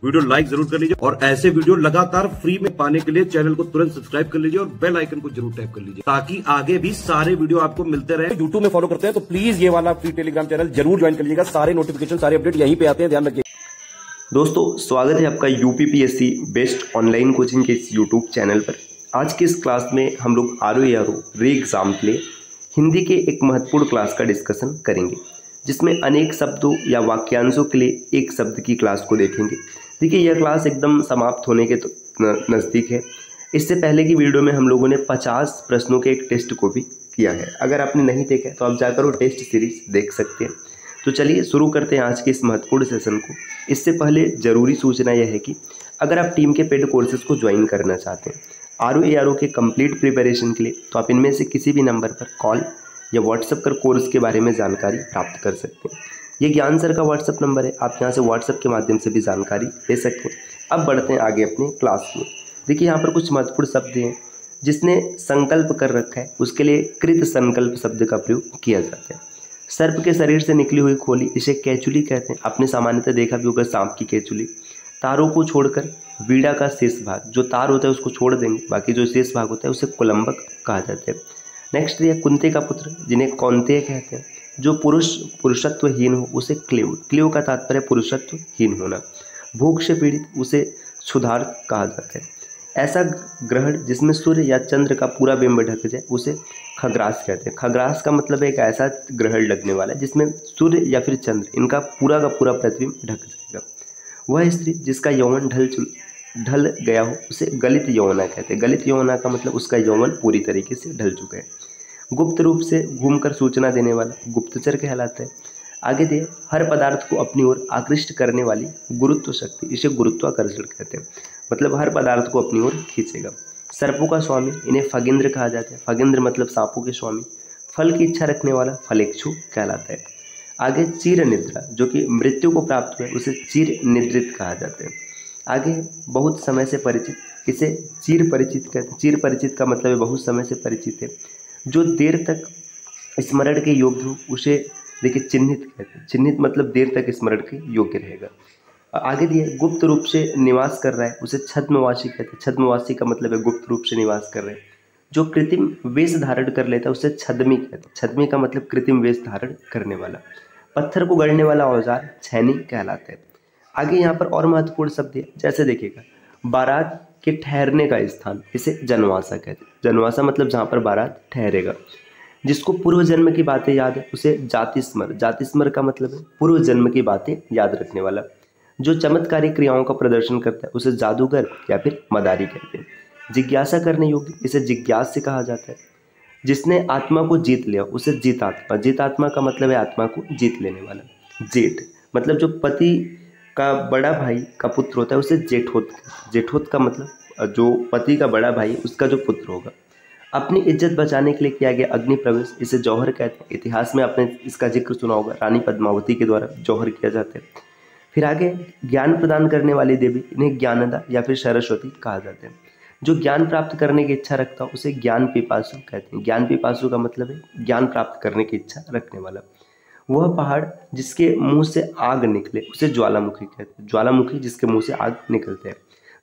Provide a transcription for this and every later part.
Video like जरूर कर लीजिए और ऐसे वीडियो लगातार फ्री में पाने के लिए चैनल को तुरंत सब्सक्राइब कर लीजिए और बेल आइकन को जरूर टैप कर लीजिए ताकि आगे भी सारे वीडियो आपको मिलते रहे। यूट्यूब में फॉलो करते हैं तो प्लीज ये वाला फ्री टेलीग्राम चैनल जरूर ज्वाइन कर लीजिएगा। सारे नोटिफिकेशन सारे अपडेट यहीं पे आते हैं, ध्यान रखिए। दोस्तों स्वागत है आपका यूपीपीएससी बेस्ट ऑनलाइन कोचिंग के इस यूट्यूब चैनल पर। आज की इस क्लास में हम लोग आरओ री एग्जाम के लिए हिंदी के एक महत्वपूर्ण क्लास का डिस्कशन करेंगे, जिसमें अनेक शब्दों या वाक्यांशों के लिए एक शब्द की क्लास को देखेंगे। देखिए यह क्लास एकदम समाप्त होने के तो नज़दीक है। इससे पहले की वीडियो में हम लोगों ने 50 प्रश्नों के एक टेस्ट को भी किया है। अगर आपने नहीं देखा है तो आप जाकर वो टेस्ट सीरीज देख सकते हैं। तो चलिए शुरू करते हैं आज के इस महत्वपूर्ण सेशन को। इससे पहले ज़रूरी सूचना यह है कि अगर आप टीम के पेड कोर्सेज को ज्वाइन करना चाहते हैं आरओ के कंप्लीट प्रिपरेशन के लिए, तो आप इनमें से किसी भी नंबर पर कॉल या व्हाट्सएप कर कोर्स के बारे में जानकारी प्राप्त कर सकते हैं। ये ज्ञान सर का व्हाट्सएप नंबर है, आप यहाँ से व्हाट्सएप के माध्यम से भी जानकारी ले सकते हैं। अब बढ़ते हैं आगे अपने क्लास में। देखिए यहाँ पर कुछ महत्वपूर्ण शब्द हैं। जिसने संकल्प कर रखा है उसके लिए कृत संकल्प शब्द का प्रयोग किया जाता है। सर्प के शरीर से निकली हुई खोली इसे कैचुली कहते हैं। आपने सामान्यतः देखा भी होगा सांप की कैचुली। तारों को छोड़कर वीड़ा का शेष भाग, जो तार होता है उसको छोड़ देंगे, बाकी जो शेष भाग होता है उसे कुलंबक कहा जाता है। नेक्स्ट है कुंती का पुत्र, जिन्हें कौंतेय कहते हैं। जो पुरुषत्वहीन हो उसे क्लीव का तात्पर्य पुरुषत्वहीन होना। भूख से पीड़ित उसे क्षुधार्त कहा जाता है। ऐसा ग्रहण जिसमें सूर्य या चंद्र का पूरा बिंब ढक जाए उसे खग्रास कहते हैं। खग्रास का मतलब है एक ऐसा ग्रहण लगने वाला है जिसमें सूर्य या फिर चंद्र इनका पूरा का पूरा प्रतिबिंब ढक जाएगा। वह स्त्री जिसका यौवन ढल गया हो उसे गलित यौवना कहते हैं। गलित यौवना का मतलब उसका यौवन पूरी तरीके से ढल चुका है। गुप्त रूप से घूमकर सूचना देने वाला गुप्तचर कहलाता है। आगे दिए हर पदार्थ को अपनी ओर आकृष्ट करने वाली गुरुत्व शक्ति, इसे गुरुत्वाकर्षण कहते हैं। मतलब हर पदार्थ को अपनी ओर खींचेगा। सर्पों का स्वामी, इन्हें फगिंद्र कहा जाता है। फगिंद्र मतलब सांपों के स्वामी। फल की इच्छा रखने वाला फलेक्षु कहलाता है। आगे चीर निद्रा, जो कि मृत्यु को प्राप्त हुआ उसे चीर निद्रित कहा जाता है। आगे बहुत समय से परिचित, इसे चीर परिचित कहते हैं। चीर परिचित का मतलब है बहुत समय से परिचित है। जो देर तक स्मरण के योग्य हो उसे देखिए चिन्हित कहते हैं। चिन्हित मतलब देर तक स्मरण के योग्य रहेगा। आगे दिए गुप्त रूप से निवास कर रहा है उसे छद्मवासी कहते हैं। छद्मवासी का मतलब है गुप्त रूप से निवास कर रहे हैं। जो कृत्रिम वेश धारण कर लेता है उसे छद्मी कहते हैं। छद्मी का मतलब कृत्रिम वेश धारण करने वाला। पत्थर को गढ़ने वाला औजार छैनी कहलाता है। आगे यहाँ पर और महत्वपूर्ण शब्द है, जैसे देखिएगा बारात के ठहरने का स्थान, इसे जनवासा कहते हैं। जनवासा मतलब जहाँ पर बारात ठहरेगा। जिसको पूर्व जन्म की बातें याद है उसे जातिस्मर, जातिस्मर का मतलब है पूर्व जन्म की बातें याद रखने वाला। जो चमत्कारी क्रियाओं का प्रदर्शन करता है उसे जादूगर या फिर मदारी कहते हैं। जिज्ञासा करने योग्य, इसे जिज्ञास्य कहा जाता है। जिसने आत्मा को जीत लिया उसे जीतात्मा, जीतात्मा का मतलब है आत्मा को जीत लेने वाला। जेठ मतलब जो पति का बड़ा भाई का पुत्र होता है उसे जेठोत, जेठोत का मतलब जो पति का बड़ा भाई उसका जो पुत्र होगा। अपनी इज्जत बचाने के लिए किया गया अग्नि प्रवेश, इसे जौहर कहते हैं। इतिहास में आपने इसका जिक्र सुना होगा, रानी पद्मावती के द्वारा जौहर किया जाता है। फिर आगे ज्ञान प्रदान करने वाली देवी, इन्हें ज्ञानदा या फिर सरस्वती कहा जाता है। जो ज्ञान प्राप्त करने की इच्छा रखता है उसे ज्ञान पिपासु कहते हैं। ज्ञान पिपासु का मतलब है ज्ञान प्राप्त करने की इच्छा रखने वाला। वह पहाड़ जिसके मुंह से आग निकले उसे ज्वालामुखी कहते हैं। ज्वालामुखी जिसके मुंह से आग निकलते हैं।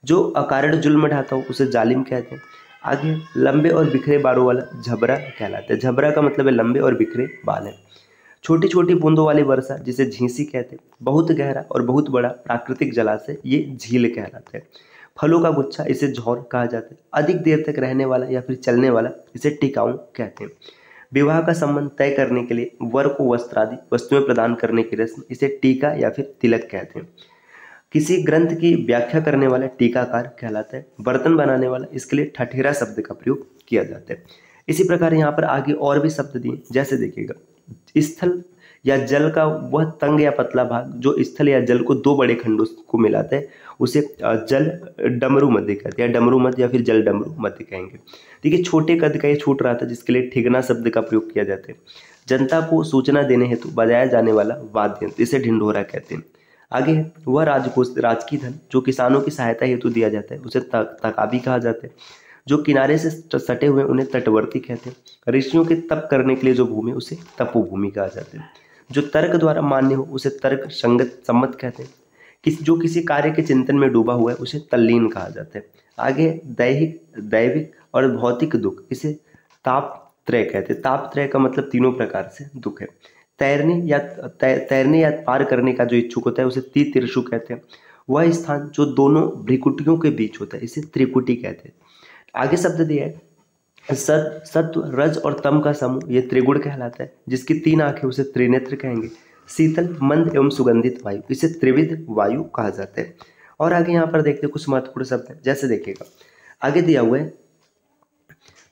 जो अकारण जुल्म ढाता हो उसे जालिम कहते हैं। आगे लंबे और बिखरे बालों वाला झबरा कहलाता है। झबरा का मतलब है लंबे और बिखरे बाल है। छोटी छोटी बूंदों वाली वर्षा जिसे झींसी कहते हैं। बहुत गहरा और बहुत बड़ा प्राकृतिक जलाशय ये झील कहलाता है। फलों का गुच्छा, इसे झौर कहा जाता है। अधिक देर तक रहने वाला या फिर चलने वाला इसे टिकाऊ कहते हैं। विवाह का संबंध तय करने के लिए वर को वस्त्र आदि वस्तुएं प्रदान करने की रस्म, इसे टीका या फिर तिलक कहते हैं। किसी ग्रंथ की व्याख्या करने वाला टीकाकार कहलाता है। बर्तन बनाने वाला, इसके लिए ठठेरा शब्द का प्रयोग किया जाता है। इसी प्रकार यहाँ पर आगे और भी शब्द दिए, जैसे देखिएगा स्थल या जल का वह तंग या पतला भाग जो स्थल या जल को दो बड़े खंडों को मिलाता है उसे जल डमरू मध्य कहते हैं, या डमरू मध्य या फिर जल डमरू मध्य कहेंगे। देखिए छोटे कद का ये छूट रहा था जिसके लिए ठिगना शब्द का प्रयोग किया जाता है। जनता को सूचना देने हेतु बजाया जाने वाला वाद्य यंत्र, इसे ढिंढोरा कहते हैं। आगे है वह राजकोष, राजकीय धन जो किसानों की सहायता हेतु दिया जाता है उसे तकाबी कहा जाता है। जो किनारे से सटे हुए उन्हें तटवर्ती कहते हैं। ऋषियों के तप करने के लिए जो भूमि उसे तपोभूमि कहा जाता है। जो तर्क द्वारा मान्य हो उसे तर्क संगत सम्मत कहते हैं। जो किसी कार्य के चिंतन में डूबा हुआ है उसे तल्लीन कहा जाता है। आगे दैविक और भौतिक दुख, इसे तापत्रय कहते हैं। तापत्रय का मतलब तीनों प्रकार से दुख है। तैरने या पार करने का जो इच्छुक होता है उसे तितिर्षु कहते हैं। वह स्थान जो दोनों भ्रिकुटियों के बीच होता है इसे त्रिकुटी कहते हैं। आगे शब्द दिया है सत्व रज और तम का समूह, ये त्रिगुण कहलाता है। जिसकी 3 आंखें उसे त्रिनेत्र कहेंगे। शीतल मंद एवं सुगंधित वायु, इसे त्रिविध वायु कहा जाता है। और आगे यहाँ पर देखते हैं कुछ महत्वपूर्ण शब्द है, जैसे देखिएगा आगे दिया हुआ है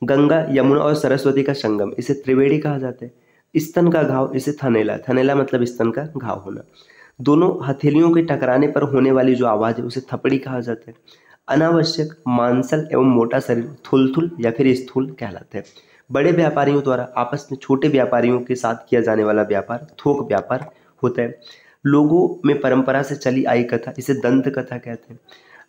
गंगा यमुना और सरस्वती का संगम, इसे त्रिवेणी कहा जाता है। स्तन का घाव, इसे थनैला, थनैला मतलब स्तन का घाव होना। दोनों हथेलियों के टकराने पर होने वाली जो आवाज है उसे थपड़ी कहा जाता है। अनावश्यक मांसल एवं मोटा शरीर थुलथुल या फिर स्थूल कहलाते हैं। बड़े व्यापारियों द्वारा आपस में छोटे व्यापारियों के साथ किया जाने वाला व्यापार थोक व्यापार होता है। लोगों में परंपरा से चली आई कथा, इसे दंत कथा कहते हैं।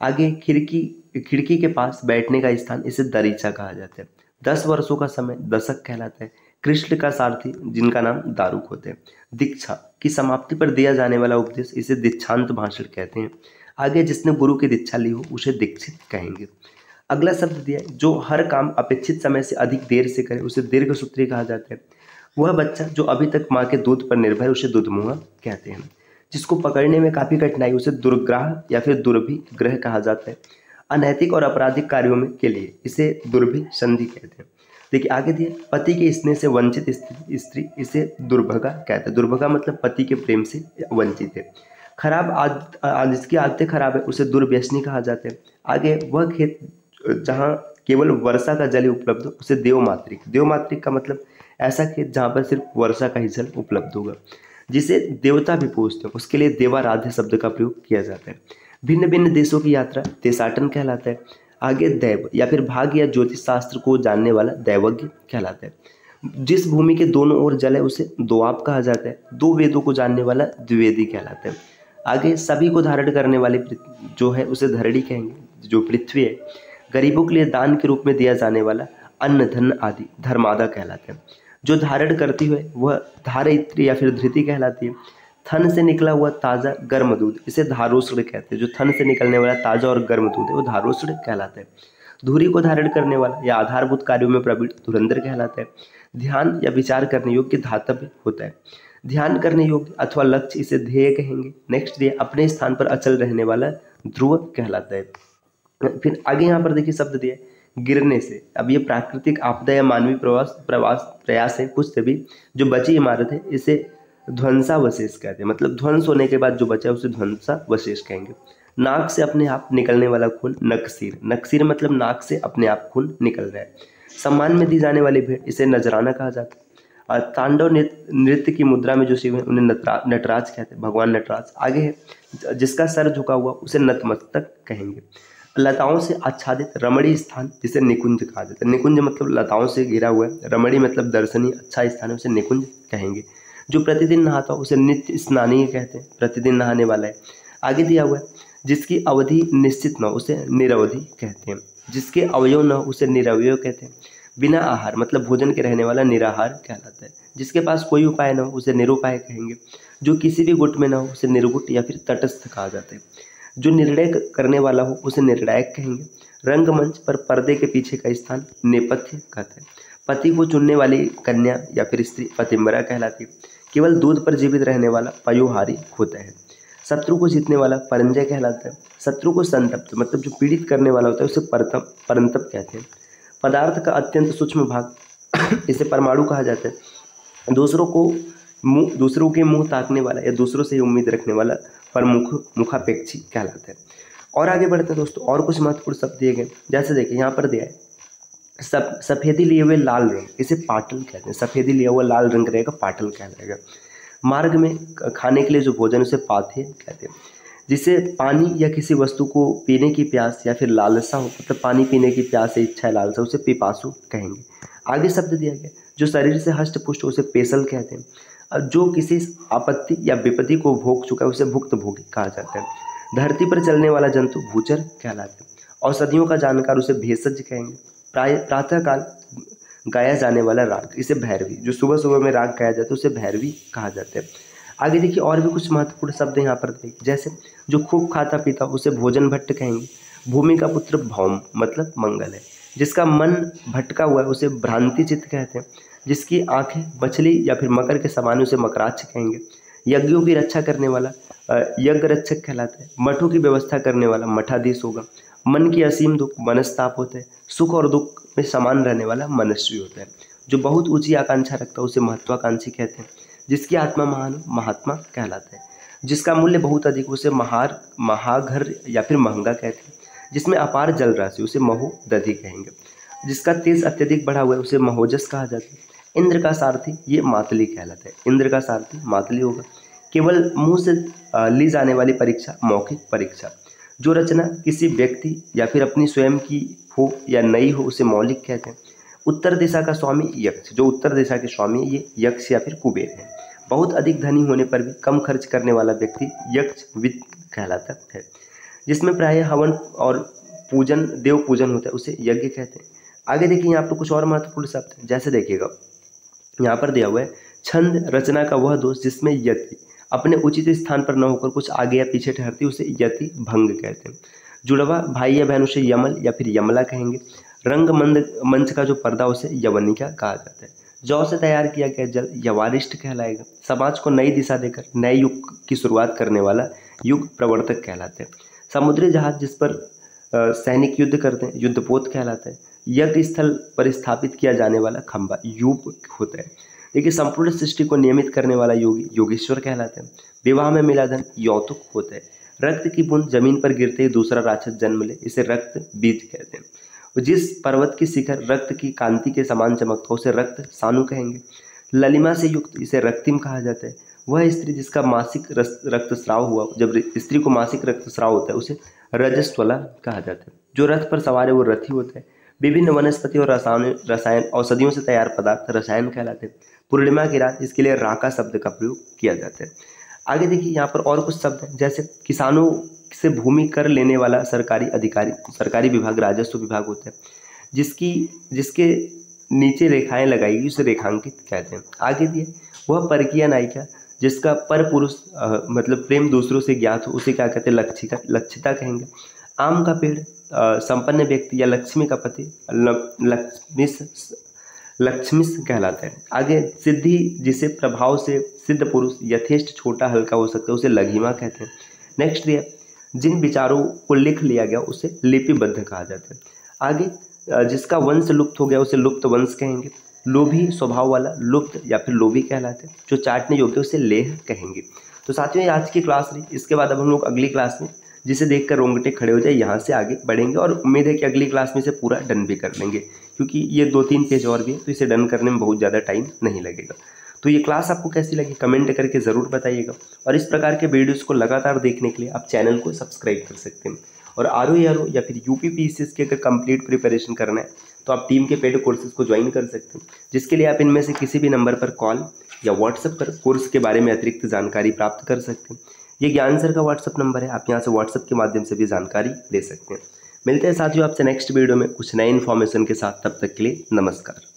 आगे खिड़की के पास बैठने का स्थान, इसे दरीचा कहा जाता है। 10 वर्षों का समय दशक कहलाता है। कृष्ण का सारथी जिनका नाम दारुक होते हैं। दीक्षा की समाप्ति पर दिया जाने वाला उपदेश, इसे दीक्षांत भाषण कहते हैं। आगे जिसने गुरु की दीक्षा ली हो उसे दीक्षित कहेंगे। अगला शब्द दिया है जो हर काम अपेक्षित समय से अधिक देर से करे उसे दीर्घसूत्री कहा जाता है। वह बच्चा जो अभी तक माँ के दूध पर निर्भर, उसे दुधमुहा कहते हैं। जिसको पकड़ने में काफी कठिनाई, उसे दुर्ग्राह या फिर दुर्भिग्रह कहा जाता है। अनैतिक और आपराधिक कार्यों में के लिए इसे दुर्भि संधि कहते हैं। देखिए आगे दिए पति के स्नेह से वंचित स्त्री, इसे दुर्भगा कहते हैं। दुर्भगा मतलब पति के प्रेम से वंचित है। खराब जिसकी आदतें खराब है उसे दुर्व्यसनी कहा जाता है। आगे वह खेत जहाँ केवल वर्षा का जल ही उपलब्ध हो उसे देवमातृक, देवमातृक का मतलब ऐसा खेत जहाँ पर सिर्फ वर्षा का ही जल उपलब्ध होगा। जिसे देवता भी पूजते हैं उसके लिए देवाराध्य शब्द का प्रयोग किया जाता है। भिन्न भिन्न देशों की यात्रा देशाटन कहलाता है। आगे दैव या फिर भाग या ज्योतिष शास्त्र को जानने वाला दैवज्ञ कहलाता है। जिस भूमि के दोनों ओर जल है उसे दोआब कहा जाता है। 2 वेदों को जानने वाला द्विवेदी कहलाता है। आगे सभी को धारण करने वाले जो है उसे धरणी कहेंगे। जो पृथ्वी है गरीबों के लिए दान के रूप में दिया जाने वाला अन्न धन आदि धर्मादा कहलाते हैं। जो धारण करती है वह धारित्री या फिर धृति कहलाती है। थन से निकला हुआ ताजा गर्म दूध, इसे धारोष्ण कहते हैं। जो थन से निकलने वाला ताजा और गर्म दूध है वो धारोष्ण कहलाता है। धुरी को धारण करने वाला या आधारभूत कार्यों में प्रवीण धुरंधर कहलाता है। ध्यान या विचार करने योग्य धातव्य होता है। ध्यान करने योग्य अथवा लक्ष्य, इसे ध्येय कहेंगे। नेक्स्ट दिया अपने स्थान पर अचल रहने वाला ध्रुव कहलाता है। फिर आगे यहाँ पर देखिए शब्द दिया गिरने से। अब ये प्राकृतिक आपदा या मानवीय प्रयास है कुछ से भी जो बची इमारत है इसे ध्वंसावशेष कहते हैं। मतलब ध्वंस होने के बाद जो बचा है उसे ध्वंसावशेष कहेंगे। नाक से अपने आप निकलने वाला खून नकसीर, नकसीर मतलब नाक से अपने आप खून निकल रहा है। सम्मान में दी जाने वाली भेंट, इसे नजराना कहा जाता है। और तांडव नृत्य की मुद्रा में जो शिव है उन्हें नटराज कहते हैं, भगवान नटराज। आगे है जिसका सर झुका हुआ उसे नतमस्तक कहेंगे। लताओं से आच्छादित रमणीय स्थान, जिसे निकुंज कहा जाता है। निकुंज मतलब लताओं से घिरा हुआ है। रमणीय मतलब दर्शनीय अच्छा स्थान है, उसे निकुंज कहेंगे। जो प्रतिदिन नहाता हो उसे नित्य स्नानीय कहते हैं, प्रतिदिन नहाने वाला है। आगे दिया हुआ है जिसकी अवधि निश्चित न हो उसे निरवधि कहते हैं। जिसके अवयव न हो उसे निरवयव कहते हैं। बिना आहार मतलब भोजन के रहने वाला निराहार कहलाता है। जिसके पास कोई उपाय न हो उसे निरुपाय कहेंगे। जो किसी भी गुट में न हो उसे निर्गुट या फिर तटस्थ कहा जाता है। जो निर्णय करने वाला हो उसे निर्णायक कहेंगे। रंगमंच पर पर्दे के पीछे का स्थान नेपथ्य कहते हैं। पति को चुनने वाली कन्या या फिर स्त्री पतिंबरा कहलाती है। केवल दूध पर जीवित रहने वाला पयोहारी होता है। शत्रु को जीतने वाला परंजय कहलाता है। शत्रु को संतप्त मतलब जो पीड़ित करने वाला होता है उसे परंतप कहते हैं। पदार्थ का अत्यंत सूक्ष्म भाग इसे परमाणु कहा जाता है। दूसरों के मुंह ताकने वाला या दूसरों से उम्मीद रखने वाला मुखापेक्षी कहलाता है। और आगे बढ़ते हैं दोस्तों, और कुछ महत्वपूर्ण शब्द दिए गए। जैसे देखिए यहाँ पर दिया है सफेदी लिए हुए लाल रंग, इसे पाटल कहते हैं। सफेदी लिया हुआ लाल रंग रहेगा पाटल कहलाएगा। मार्ग में खाने के लिए जो भोजन उसे पाथेय कहते हैं। जिसे पानी या किसी वस्तु को पीने की प्यास या फिर लालसा हो, मतलब पानी पीने की प्यास या इच्छा है लालसा, उसे पिपासु कहेंगे। आगे शब्द दिया गया जो शरीर से हष्ट पुष्ट उसे पेशल कहते हैं। और जो किसी आपत्ति या विपत्ति को भोग चुका है उसे भुक्त भोगी कहा जाता है। धरती पर चलने वाला जंतु भूचर कहलाता है। औषधियों का जानकार उसे भेषज कहेंगे। प्रातःकाल गाया जाने वाला राग, इसे भैरवी, जो सुबह सुबह में राग गाया जाता है उसे भैरवी कहा जाता है। आगे देखिए और भी कुछ महत्वपूर्ण शब्द यहाँ पर देखिए, जैसे जो खूब खाता पीता उसे भोजन भट्ट कहेंगे। भूमि का पुत्र भौम मतलब मंगल है। जिसका मन भटका हुआ है उसे भ्रांति चित्त कहते हैं। जिसकी आंखें मछली या फिर मकर के समान उसे मकराक्ष कहेंगे। यज्ञों की रक्षा करने वाला यज्ञ रक्षक कहलाता है। मठों की व्यवस्था करने वाला मठाधीश होगा। मन की असीम दुख मनस्ताप होते हैं। सुख और दुख में समान रहने वाला मनस्वी होता है। जो बहुत ऊंची आकांक्षा रखता है उसे महत्वाकांक्षी कहते हैं। जिसकी आत्मा महान महात्मा कहलाता है। जिसका मूल्य बहुत अधिक उसे महाघर या फिर महंगा कहते हैं। जिसमें अपार जल राशि उसे महोदधि कहेंगे। जिसका तेज अत्यधिक बढ़ा हुआ है उसे महोजस कहा जाता है। इंद्र का सारथी ये मातली कहलाता है। इंद्र का सारथी मातली होगा। केवल मुंह से ली जाने वाली परीक्षा मौखिक परीक्षा। जो रचना किसी व्यक्ति या फिर अपनी स्वयं की हो या नई हो उसे मौलिक कहते हैं। उत्तर दिशा का स्वामी यक्ष, जो उत्तर दिशा के स्वामी ये यक्ष या फिर कुबेर है। बहुत अधिक धनी होने पर भी कम खर्च करने वाला व्यक्ति यक्ष वित्त कहलाता है। जिसमें प्रायः हवन और पूजन देव पूजन होता है उसे यज्ञ कहते हैं। आगे देखिए यहाँ पर कुछ और महत्वपूर्ण शब्द है, जैसे देखिएगा यहाँ पर दिया हुआ है छंद रचना का वह दोष जिसमें यति अपने उचित स्थान पर न होकर कुछ आगे या पीछे ठहरती उसे यति भंग कहते हैं। जुड़वा भाई या बहन उसे यमल या फिर यमला कहेंगे। रंग मंच का जो पर्दा उसे यवनिका कहा जाता है। जौ से तैयार किया गया जल यवारिष्ठ कहलाएगा। समाज को नई दिशा देकर नए युग की शुरुआत करने वाला युग प्रवर्तक कहलाते हैं। समुद्री जहाज जिस पर सैनिक युद्ध करते हैं युद्धपोत कहलाता है। यज्ञ स्थल पर स्थापित किया जाने वाला खंबा यूप होता है। देखिए संपूर्ण सृष्टि को नियमित करने वाला योगी योगेश्वर कहलाते हैं। विवाह में मिला धन यौतुक होता है। रक्त की बूंद जमीन पर गिरते ही दूसरा राक्षस जन्म ले इसे रक्त बीज कहते हैं। जिस पर्वत की शिखर रक्त की कांति के समान चमकता उसे रक्त सानु कहेंगे। ललिमा से युक्त इसे रक्तिम कहा जाता है। वह स्त्री जिसका मासिक रक्तस्राव हुआ, जब स्त्री को मासिक रक्तस्राव होता है उसे रजस्वला कहा जाता है। जो रथ पर सवार है वो रथी होता है। विभिन्न वनस्पति और रसायन औषधियों से तैयार पदार्थ रसायन कहलाते हैं। पूर्णिमा की रात इसके लिए राका शब्द का प्रयोग किया जाता है। आगे देखिए यहाँ पर और कुछ शब्द हैं, जैसे किसानों से भूमि कर लेने वाला सरकारी अधिकारी सरकारी विभाग राजस्व विभाग होता है। जिसके नीचे रेखाएं लगाई उसे रेखांकित कहते हैं। आगे दिए वह परकीय नायिका जिसका पर पुरुष मतलब प्रेम दूसरों से ज्ञात हो उसे क्या कहते हैं लक्षिता कहेंगे। आम का पेड़ संपन्न व्यक्ति या लक्ष्मी का पति लक्ष्मीस कहलाता है। आगे सिद्धि जिसे प्रभाव से सिद्ध पुरुष यथेष्ट छोटा हल्का हो सकता है उसे लघिमा कहते हैं। नेक्स्ट दिया जिन विचारों को लिख लिया गया उसे लिपिबद्ध कहा जाता है। आगे जिसका वंश लुप्त हो गया उसे लुप्त वंश कहेंगे। लोभी स्वभाव वाला लुप्त या फिर लोभी कहलाते हैं। जो चाटने योग्य उसे लेह कहेंगे। तो साथियों आज की क्लास रही। इसके बाद अब हम लोग अगली क्लास में जिसे देखकर रोंगटे खड़े हो जाए यहाँ से आगे बढ़ेंगे और उम्मीद है कि अगली क्लास में से पूरा डन भी कर लेंगे, क्योंकि ये 2-3 पेज और भी है तो इसे डन करने में बहुत ज़्यादा टाइम नहीं लगेगा। तो ये क्लास आपको कैसी लगी कमेंट करके ज़रूर बताइएगा। और इस प्रकार के वीडियोस को लगातार देखने के लिए आप चैनल को सब्सक्राइब कर सकते हैं। और आरओ या फिर यूपीपीएससी की अगर कंप्लीट प्रिपरेशन करना है तो आप टीम के पेड कोर्सेज को ज्वाइन कर सकते हैं, जिसके लिए आप इनमें से किसी भी नंबर पर कॉल या व्हाट्सएप पर कोर्स के बारे में अतिरिक्त जानकारी प्राप्त कर सकते हैं। ये ज्ञान सर का व्हाट्सएप नंबर है, आप यहाँ से व्हाट्सएप के माध्यम से भी जानकारी ले सकते हैं। मिलते हैं साथियों आपसे नेक्स्ट वीडियो में कुछ नए इन्फॉर्मेशन के साथ। तब तक के लिए नमस्कार।